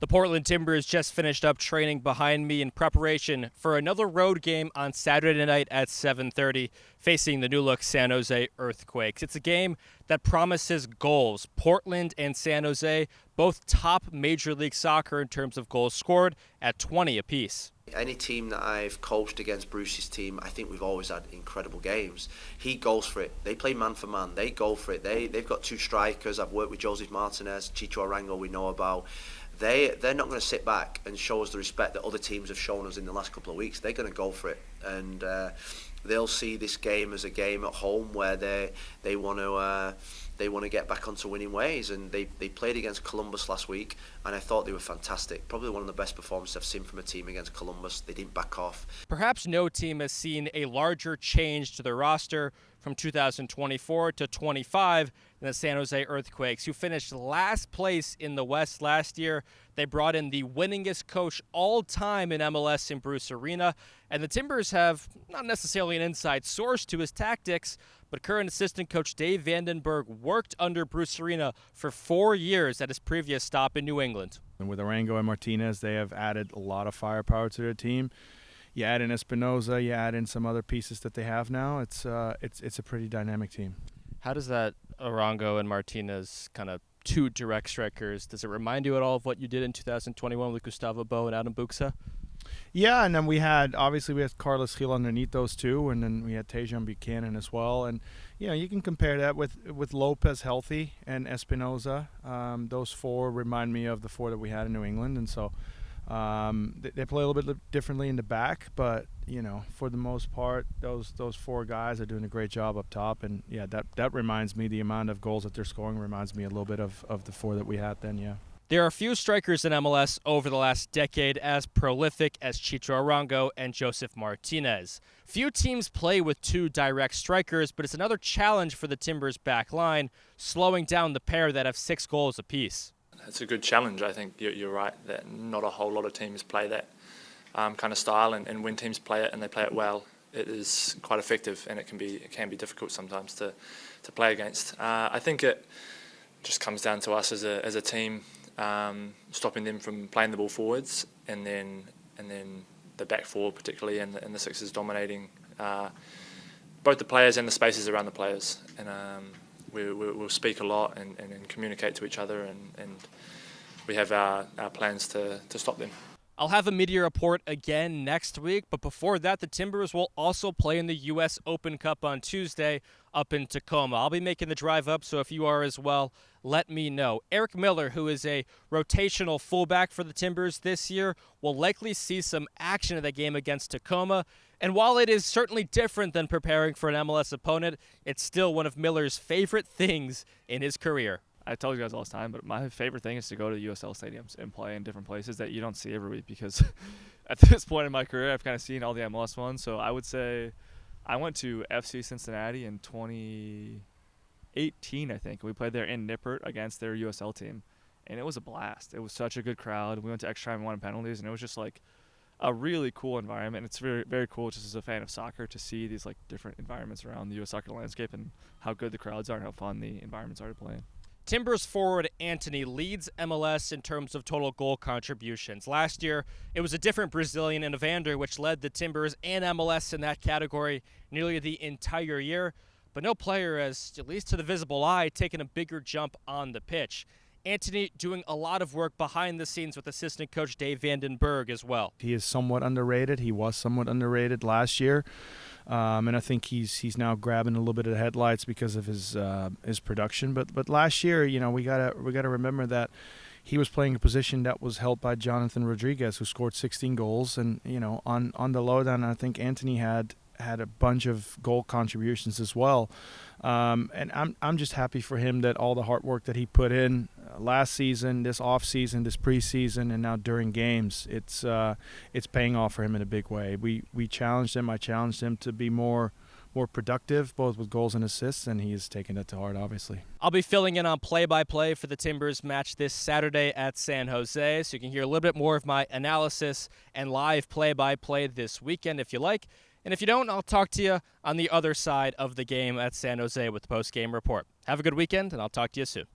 The Portland Timbers just finished up training behind me in preparation for another road game on Saturday night at 7:30, facing the new-look San Jose Earthquakes. It's a game that promises goals. Portland and San Jose, both top Major League Soccer in terms of goals scored at 20 apiece. Any team that I've coached against Bruce's team, I think we've always had incredible games. He goes for it. They play man for man. They go for it. They've got two strikers. I've worked with Joseph Martinez, Chicho Arango we know about. They're not going to sit back and show us the respect that other teams have shown us in the last couple of weeks. They're going to go for it, and they'll see this game as a game at home where they want to get back onto winning ways. And they played against Columbus last week, and I thought they were fantastic. Probably one of the best performances I've seen from a team against Columbus. They didn't back off. Perhaps no team has seen a larger change to their roster from 2024 to 25 than the San Jose Earthquakes, who finished last place in the West last year. They brought in the winningest coach all time in MLS in Bruce Arena, and the Timbers have not necessarily an inside source to his tactics, but current assistant coach Dave Vandenberg worked under Bruce Arena for 4 years at his previous stop in New England. And with Arango and Martinez, they have added a lot of firepower to their team. You add in Espinoza, you add in some other pieces that they have now. It's a pretty dynamic team. How does that Arango and Martinez kind of two direct strikers, does it remind you at all of what you did in 2021 with Gustavo Bo and Adam Buxa? Yeah, and then we had Carlos Gil underneath those two, and then we had Tejan Buchanan as well. And you can compare that with Lopez healthy and Espinoza. Those four remind me of the four that we had in New England, and so they play a little bit differently in the back, but for the most part, those four guys are doing a great job up top. And yeah, that reminds me, the amount of goals that they're scoring reminds me a little bit of the four that we had then. Yeah. There are few strikers in MLS over the last decade as prolific as Chicho Arango and Joseph Martinez. Few teams play with two direct strikers, but it's another challenge for the Timbers' back line, slowing down the pair that have 6 goals apiece. It's a good challenge. I think you're right that not a whole lot of teams play that kind of style, and when teams play it and they play it well, it is quite effective, and it can be difficult sometimes to play against. I think it just comes down to us as a team. Stopping them from playing the ball forwards, and then the back four particularly, and the sixes dominating both the players and the spaces around the players. And we'll speak a lot and communicate to each other, and we have our plans to stop them. I'll have a media report again next week, but before that, the Timbers will also play in the U.S. Open Cup on Tuesday up in Tacoma. I'll be making the drive up, so if you are as well, let me know. Eric Miller, who is a rotational fullback for the Timbers this year, will likely see some action in the game against Tacoma. And while it is certainly different than preparing for an MLS opponent, it's still one of Miller's favorite things in his career. I tell you guys all the time, but my favorite thing is to go to USL stadiums and play in different places that you don't see every week, because at this point in my career, I've kind of seen all the MLS ones. So I would say I went to FC Cincinnati in 2018, I think. We played there in Nippert against their USL team, and it was a blast. It was such a good crowd. We went to extra time and won penalties, and it was just like a really cool environment. It's very, very cool just as a fan of soccer to see these like different environments around the U.S. soccer landscape and how good the crowds are and how fun the environments are to play in. Timbers forward Antony leads MLS in terms of total goal contributions. Last year, it was a different Brazilian in Evander, which led the Timbers and MLS in that category nearly the entire year. But no player has, at least to the visible eye, taken a bigger jump on the pitch. Antony doing a lot of work behind the scenes with assistant coach Dave Vandenberg as well. He is somewhat underrated. He was somewhat underrated last year. And I think he's now grabbing a little bit of the headlights because of his production. But last year, we gotta remember that he was playing a position that was held by Jonathan Rodriguez, who scored 16 goals. And on the lowdown, I think Antony had a bunch of goal contributions as well. And I'm just happy for him that all the hard work that he put in last season, this off season, this preseason, and now during games, it's paying off for him in a big way. We challenged him. I challenged him to be more productive, both with goals and assists, and he has taken that to heart, obviously. I'll be filling in on play-by-play for the Timbers match this Saturday at San Jose, so you can hear a little bit more of my analysis and live play-by-play this weekend if you like. And if you don't, I'll talk to you on the other side of the game at San Jose with the post-game report. Have a good weekend, and I'll talk to you soon.